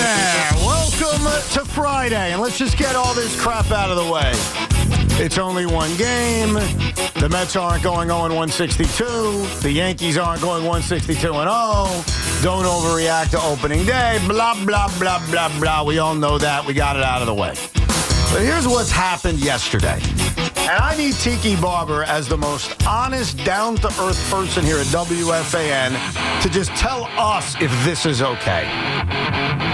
there. Welcome to Friday, and let's just get all this crap out of the way. It's only one game. The Mets aren't going 0-162. The Yankees aren't going 162-0. Don't overreact to opening day. Blah, blah, blah, blah, blah. We all know that. We got it out of the way. But here's what's happened yesterday. And I need Tiki Barber as the most honest, down-to-earth person here at WFAN to just tell us if this is okay.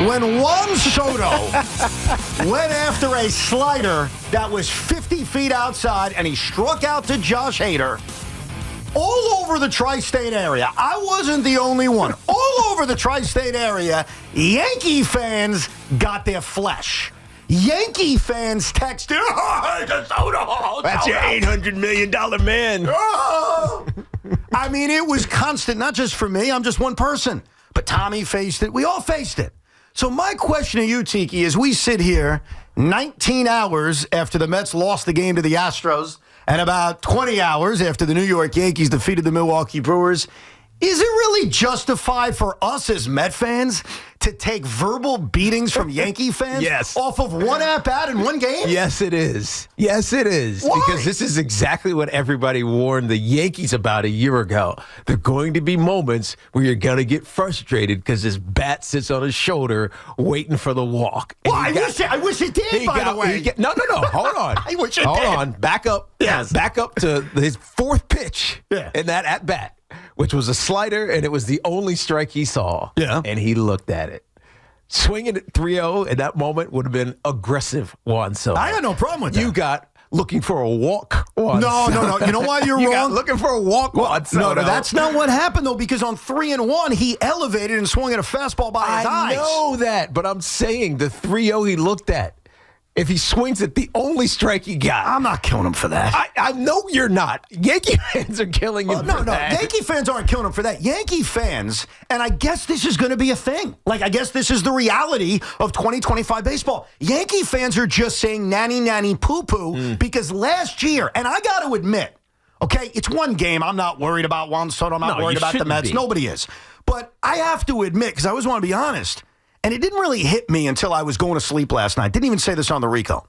When Juan Soto went after a slider that was 50 feet outside and he struck out to Josh Hader, all over the tri-state area, I wasn't the only one, all over the tri-state area, Yankee fans got their flesh. Yankee fans texted, that's your $800 million man. I mean, it was constant, not just for me. I'm just one person. But Tommy faced it. We all faced it. So my question to you, Tiki, is we sit here 19 hours after the Mets lost the game to the Astros and about 20 hours after the New York Yankees defeated the Milwaukee Brewers. Is it really justified for us as Met fans to take verbal beatings from Yankee fans off of one at-bat in one game? Yes, it is. Yes, it is. Why? Because this is exactly what everybody warned the Yankees about a year ago. There are going to be moments where you're going to get frustrated because this bat sits on his shoulder waiting for the walk. Well, I wish it did, by the way. No. Hold on. I wish it Hold did. on. Back up. Yes. Back up to his fourth pitch in that at-bat, which was a slider, and it was the only strike he saw. Yeah. And he looked at it. Swinging at 3-0 in that moment would have been aggressive, Juan Soto. I had no problem with that. You got looking for a walk, Juan Soto. No. You know why you're You wrong? got looking for a walk, Juan Soto. No, that's not what happened, though, because on 3-1, he elevated and swung at a fastball by his eyes. I know that, but I'm saying the 3-0 he looked at, if he swings at the only strike he got. I'm not killing him for that. I know you're not. Yankee fans are killing him for that. Yankee fans aren't killing him for that. Yankee fans, and I guess this is going to be a thing. Like, I guess this is the reality of 2025 baseball. Yankee fans are just saying nanny, nanny, poo-poo because last year, and I got to admit, okay, it's one game. I'm not worried about Juan Soto. I'm not worried about the Mets. Nobody is. But I have to admit, because I always want to be honest, and it didn't really hit me until I was going to sleep last night. Didn't even say this on the Rico.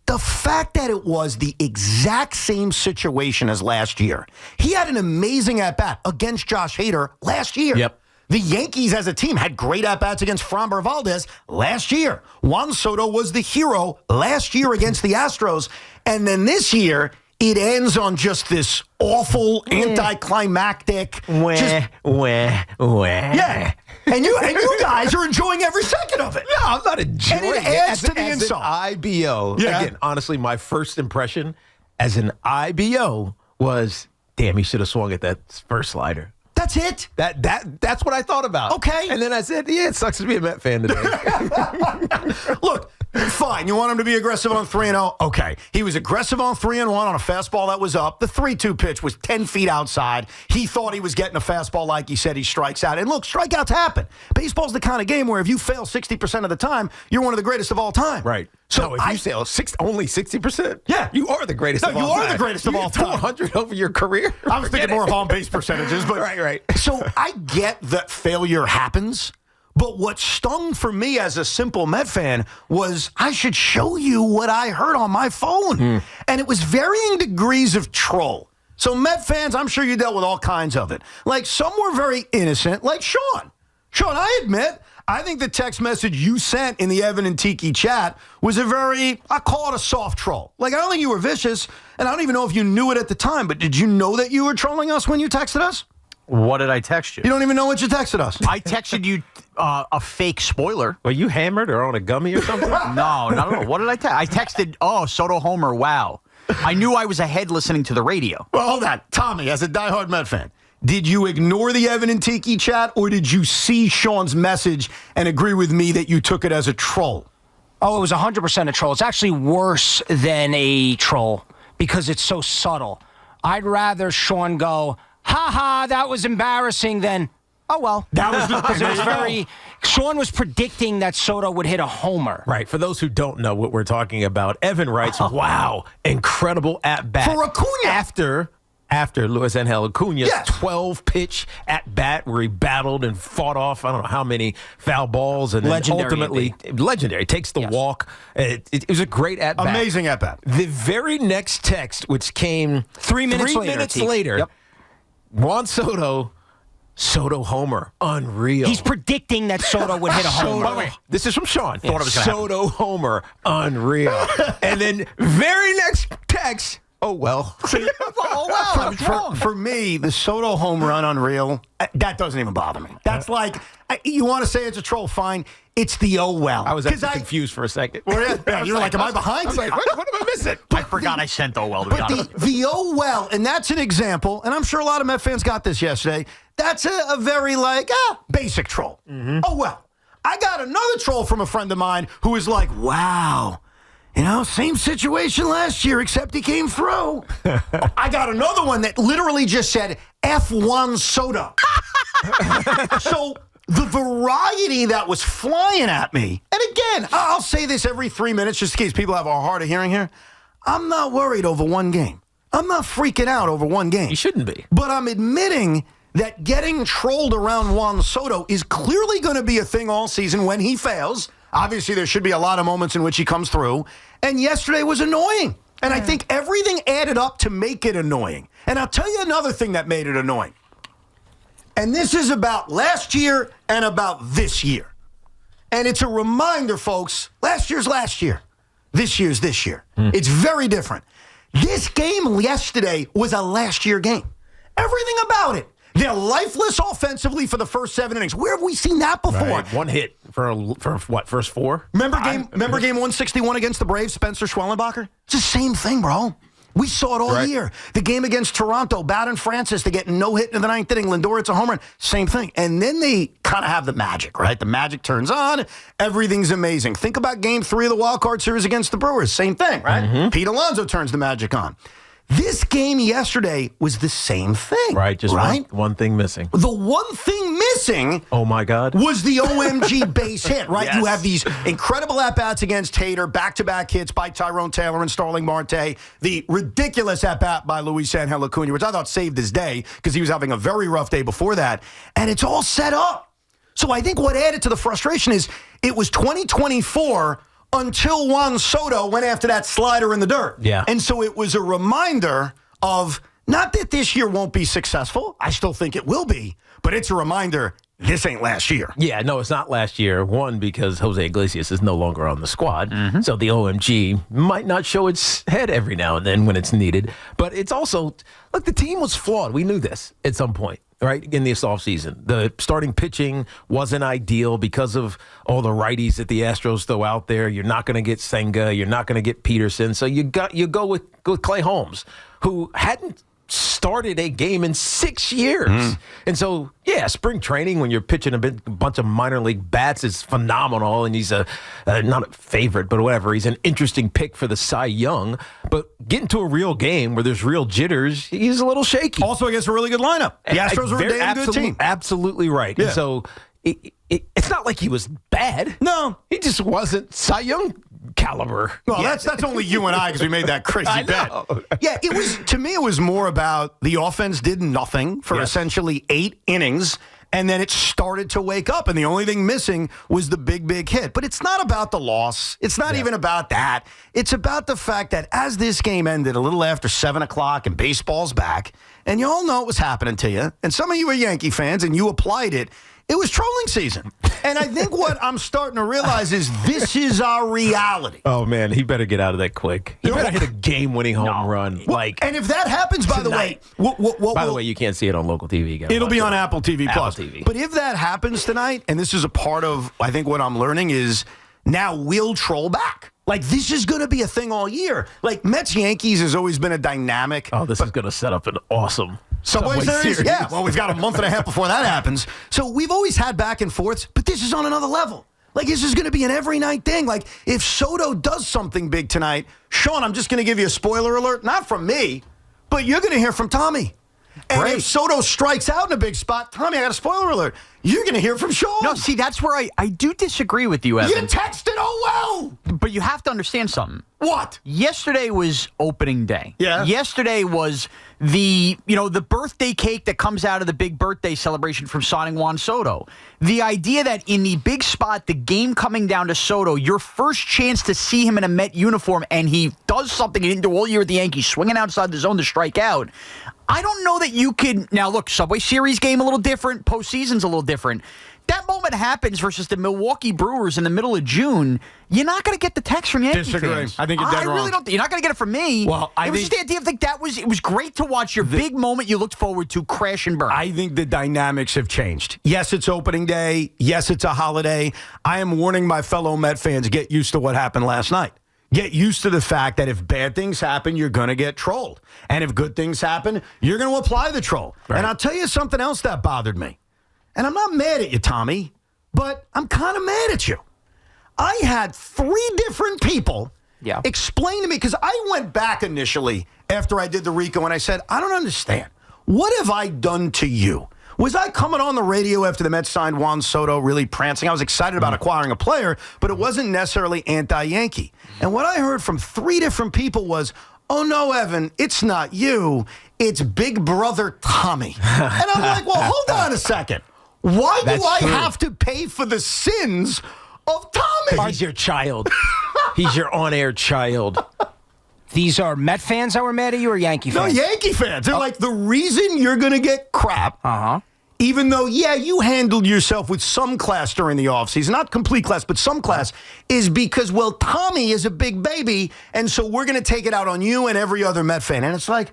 The fact that it was the exact same situation as last year. He had an amazing at-bat against Josh Hader last year. Yep. The Yankees as a team had great at-bats against Framber Valdez last year. Juan Soto was the hero last year against the Astros. And then this year, it ends on just this awful, anticlimactic. Yeah. And you guys are enjoying every second of it. No, I'm not enjoying it. And it adds to the as insult. An IBO. Yeah. Again, honestly, my first impression as an IBO was, damn, he should have swung at that first slider. That's it. That's what I thought about. Okay. And then I said, yeah, it sucks to be a Met fan today. Look, fine. You want him to be aggressive on 3-0? Okay. He was aggressive on 3-1 on a fastball that was up. The 3-2 pitch was 10 feet outside. He thought he was getting a fastball like he said. He strikes out. And look, strikeouts happen. Baseball's the kind of game where if you fail 60% of the time, you're one of the greatest of all time. Right. So if you say only 60%, yeah, you are the greatest of all time. You are the greatest of all time. 400 over your career. I was thinking more of on-base percentages. But Right. So I get that failure happens. But what stung for me as a simple Met fan was I should show you what I heard on my phone. And it was varying degrees of troll. So Met fans, I'm sure you dealt with all kinds of it. Like some were very innocent, like Sean. Sean, I admit, I think the text message you sent in the Evan and Tiki chat was I call it a soft troll. Like, I don't think you were vicious, and I don't even know if you knew it at the time, but did you know that you were trolling us when you texted us? What did I text you? You don't even know what you texted us. I texted you a fake spoiler. Were you hammered or on a gummy or something? No. What did I text? I texted, Soto homer, wow. I knew I was ahead listening to the radio. Well, hold on. Tommy, as a diehard Met fan, did you ignore the Evan and Tiki chat, or did you see Sean's message and agree with me that you took it as a troll? Oh, it was 100% a troll. It's actually worse than a troll because it's so subtle. I'd rather Sean go, ha, that was embarrassing, than, oh, well. That was because it was very. Sean was predicting that Soto would hit a homer. Right. For those who don't know what we're talking about, Evan writes, wow, incredible at-bat. For Acuna. after Luis Angel Acuna's Yes. 12-pitch at-bat where he battled and fought off, I don't know how many foul balls, and then Legendary ultimately, legendary, takes the Yes. walk. It was a great at-bat. Amazing at bat. The very next text, which came 3 minutes later, later, Juan Soto homer, unreal. He's predicting that Soto would hit a home Soto, run. this is from Sean. Thought it was gonna Soto homer, unreal. And then very next text, oh well. Oh, wow. I was wrong. For me, the Soto home run unreal, that doesn't even bother me. That's like, you want to say it's a troll, fine. It's the oh well. I was actually confused for a second. Well, yeah, you're like, am I behind? I was like, what am I missing? I forgot I sent well, to be But honest. the oh well, and that's an example, and I'm sure a lot of Met fans got this yesterday. That's a very basic troll. Oh well. I got another troll from a friend of mine who was like, wow, same situation last year, except he came through. I got another one that literally just said F1 Soto. So the variety that was flying at me, and again, I'll say this every 3 minutes just in case people have a hard of hearing here. I'm not worried over one game. I'm not freaking out over one game. You shouldn't be. But I'm admitting that getting trolled around Juan Soto is clearly going to be a thing all season when he fails. Obviously, there should be a lot of moments in which he comes through. And yesterday was annoying. And I think everything added up to make it annoying. And I'll tell you another thing that made it annoying. And this is about last year and about this year. And it's a reminder, folks, last year's last year. This year's this year. It's very different. This game yesterday was a last year game. Everything about it. They're lifeless offensively for the first 7 innings. Where have we seen that before? Right. One hit for what, first 4? Remember game 161 against the Braves, Spencer Schwellenbacher? It's the same thing, bro. We saw it all year. The game against Toronto, Bowden Francis, they get no hit in the 9th inning. Lindor, it's a home run. Same thing. And then they kind of have the magic, right? The magic turns on. Everything's amazing. Think about game 3 of the wild card series against the Brewers. Same thing, right? Pete Alonso turns the magic on. This game yesterday was the same thing. Right, just one thing missing. The one thing missing, oh my God, was the OMG base hit, right? Yes. You have these incredible at-bats against Hader, back-to-back hits by Tyrone Taylor and Starling Marte, the ridiculous at-bat by Luis Angel Acuna, which I thought saved his day because he was having a very rough day before that, and it's all set up. So I think what added to the frustration is it was 2024 until Juan Soto went after that slider in the dirt. Yeah. And so it was a reminder of, not that this year won't be successful, I still think it will be, but it's a reminder, this ain't last year. Yeah, no, it's not last year. One, because Jose Iglesias is no longer on the squad. So the OMG might not show its head every now and then when it's needed. But it's also, look, the team was flawed. We knew this at some point, right, in this offseason. The starting pitching wasn't ideal because of all the righties that the Astros throw out there. You're not going to get Senga. You're not going to get Peterson. So you go with Clay Holmes, who hadn't started a game in 6 years. And so, yeah, spring training when you're pitching a bunch of minor league bats is phenomenal, and he's not a favorite, but whatever. He's an interesting pick for the Cy Young. But getting to a real game where there's real jitters, he's a little shaky. Also against a really good lineup. The Astros are a damn good team. Absolutely right. Yeah. And so it's not like he was bad. No. He just wasn't Cy Young caliber. Well, that's only you and I because we made that crazy bet. Yeah, it was, to me, it was more about the offense did nothing for essentially 8 innings, and then it started to wake up, and the only thing missing was the big hit. But it's not about the loss. It's not even about that. It's about the fact that as this game ended a little after 7 o'clock and baseball's back, and you all know what was happening to you, and some of you are Yankee fans, and you applied it, it was trolling season. And I think what I'm starting to realize is this is our reality. Oh, man, he better get out of that quick. He better hit a game-winning home run. And if that happens, by the way, you can't see it on local TV. It'll be on Apple TV Plus. TV. But if that happens tonight, and this is a part of, I think, what I'm learning is now we'll troll back. Like, this is going to be a thing all year. Like, Mets-Yankees has always been a dynamic. Oh, this is going to set up an awesome Subway series? Yeah, well, we've got a month and a half before that happens. So we've always had back and forths, but this is on another level. Like, this is going to be an every night thing. Like, if Soto does something big tonight, Sean, I'm just going to give you a spoiler alert, not from me, but you're going to hear from Tommy. And Great. if Soto strikes out in a big spot, Tommy, I got a spoiler alert. You're going to hear from Sean. No, see, that's where I do disagree with you, You Evan. texted, oh well. But you have to understand something. What? Yesterday was opening day. Yeah. Yesterday was the birthday cake that comes out of the big birthday celebration from signing Juan Soto. The idea that in the big spot, the game coming down to Soto, your first chance to see him in a Met uniform, and he does something he didn't do all year with the Yankees, swinging outside the zone to strike out. I don't know that you could. Now, look, Subway Series game a little different. Postseason's a little different. That moment happens versus the Milwaukee Brewers in the middle of June. You're not going to get the text from Yankee Disagree. fans. I think you're dead I really wrong. don't. You're not going to get it from me. Well, I it was think- just the idea of it was great to watch your big moment you looked forward to crash and burn. I think the dynamics have changed. Yes, it's opening day. Yes, it's a holiday. I am warning my fellow Met fans, get used to what happened last night. Get used to the fact that if bad things happen, you're going to get trolled. And if good things happen, you're going to apply the troll. Right. And I'll tell you something else that bothered me. And I'm not mad at you, Tommy, but I'm kind of mad at you. I had 3 different people explain to me, because I went back initially after I did the RICO and I said, I don't understand. What have I done to you? Was I coming on the radio after the Mets signed Juan Soto really prancing? I was excited about acquiring a player, but it wasn't necessarily anti-Yankee. And what I heard from 3 different people was, oh, no, Evan, it's not you. It's Big Brother Tommy. And I'm like, well, hold on a second. Why do I have to pay for the sins of Tommy? He's your child. He's your on-air child. These are Met fans that were mad at you or Yankee No, fans? Yankee fans. They're like, the reason you're going to get crap, even though, yeah, you handled yourself with some class during the offseason, not complete class, but some class, is because, well, Tommy is a big baby, and so we're going to take it out on you and every other Met fan. And it's like,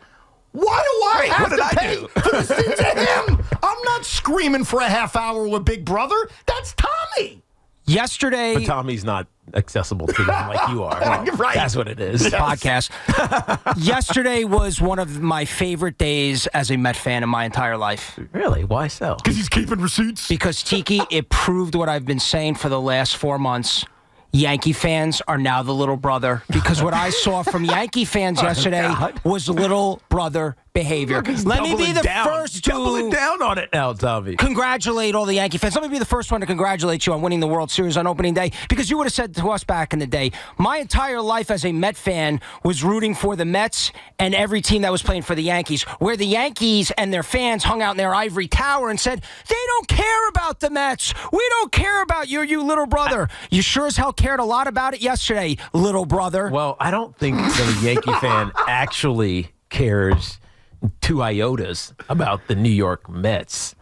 why do I have to pay for the sins of him? I'm not screaming for a half hour with Big Brother. That's Tommy. Yesterday, But Tommy's not accessible to them like you are. Right. That's what it is. podcast. Yesterday was one of my favorite days as a Met fan in my entire life. Really? Why so? Because he's keeping receipts. Because, Tiki, it proved what I've been saying for the last 4 months. Yankee fans are now the little brother. Because what I saw from Yankee fans yesterday was little brother behavior. Let me be the first to Doubling down on it now, Tommy. congratulate all the Yankee fans. Let me be the first one to congratulate you on winning the World Series on opening day, because you would have said to us back in the day, my entire life as a Met fan was rooting for the Mets and every team that was playing for the Yankees, where the Yankees and their fans hung out in their ivory tower and said, they don't care about the Mets. We don't care about you little brother. You sure as hell cared a lot about it yesterday, little brother. Well, I don't think that a Yankee fan actually cares 2 iotas about the New York Mets.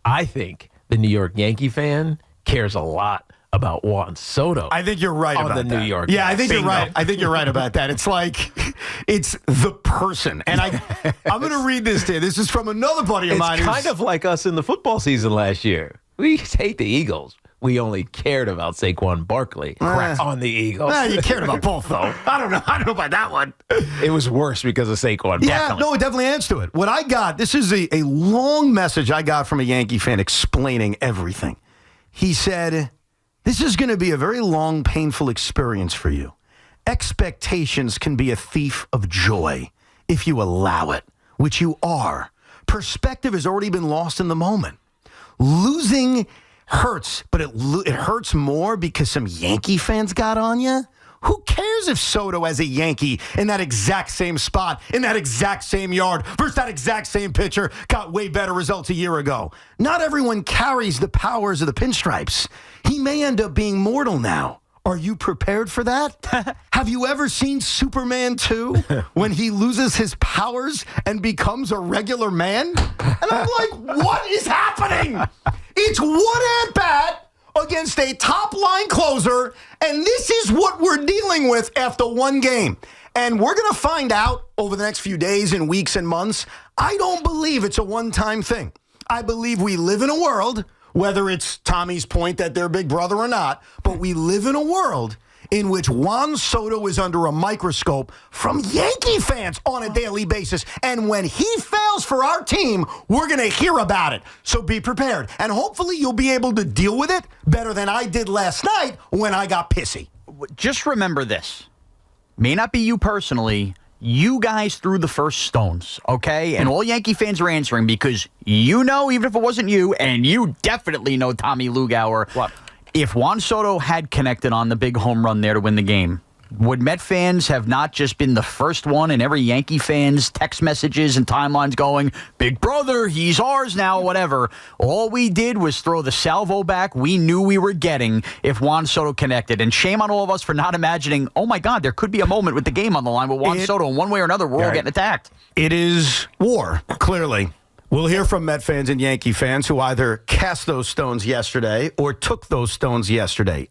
I think the New York Yankee fan cares a lot about Juan Soto. I think you're right on about the that. New York. Yeah, I think Bingo. you're right. I think you're right about that. It's like, it's the person. And I'm going to read this to you. This is from another buddy of It's mine. kind of like us in the football season last year. We hate the Eagles. We only cared about Saquon Barkley on the Eagles. You cared about both, though. I don't know about that one. It was worse because of Saquon. Yeah, Barkley. no, it definitely adds to it. What I got, this is a long message I got from a Yankee fan explaining everything. He said, this is going to be a very long, painful experience for you. Expectations can be a thief of joy if you allow it, which you are. Perspective has already been lost in the moment. Losing hurts, but it hurts more because some Yankee fans got on you. Who cares if Soto as a Yankee in that exact same spot, in that exact same yard, versus that exact same pitcher got way better results a year ago? Not everyone carries the powers of the pinstripes. He may end up being mortal now. Are you prepared for that? Have you ever seen Superman 2 when he loses his powers and becomes a regular man? And I'm like, what is happening? It's one at-bat against a top-line closer, and this is what we're dealing with after one game. And we're going to find out over the next few days and weeks and months. I don't believe it's a one-time thing. I believe we live in a world, whether it's Tommy's point that they're big brother or not, but we live in a world in which Juan Soto is under a microscope from Yankee fans on a daily basis. And when he fails for our team, we're going to hear about it. So be prepared. And hopefully you'll be able to deal with it better than I did last night when I got pissy. Just remember this. May not be you personally. You guys threw the first stones, okay? And all Yankee fans are answering because you know, even if it wasn't you, and you definitely know Tommy Lugauer. What? If Juan Soto had connected on the big home run there to win the game, would Met fans have not just been the first one and every Yankee fan's text messages and timelines going, Big Brother, he's ours now, whatever. All we did was throw the salvo back we knew we were getting if Juan Soto connected. And shame on all of us for not imagining, oh, my God, there could be a moment with the game on the line with Juan Soto. And one way or another, we're all getting attacked. It is war, clearly. We'll hear from Met fans and Yankee fans who either cast those stones yesterday or took those stones yesterday.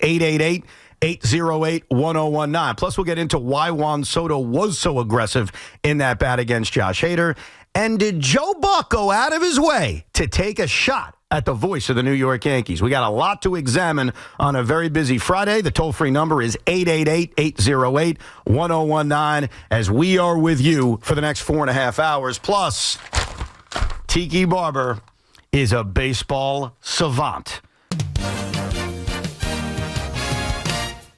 888-808-1019. Plus, we'll get into why Juan Soto was so aggressive in that bat against Josh Hader. And did Joe Buck go out of his way to take a shot at the voice of the New York Yankees? We got a lot to examine on a very busy Friday. The toll-free number is 888-808-1019 as we are with you for the next 4.5 hours. Plus, Tiki Barber is a baseball savant.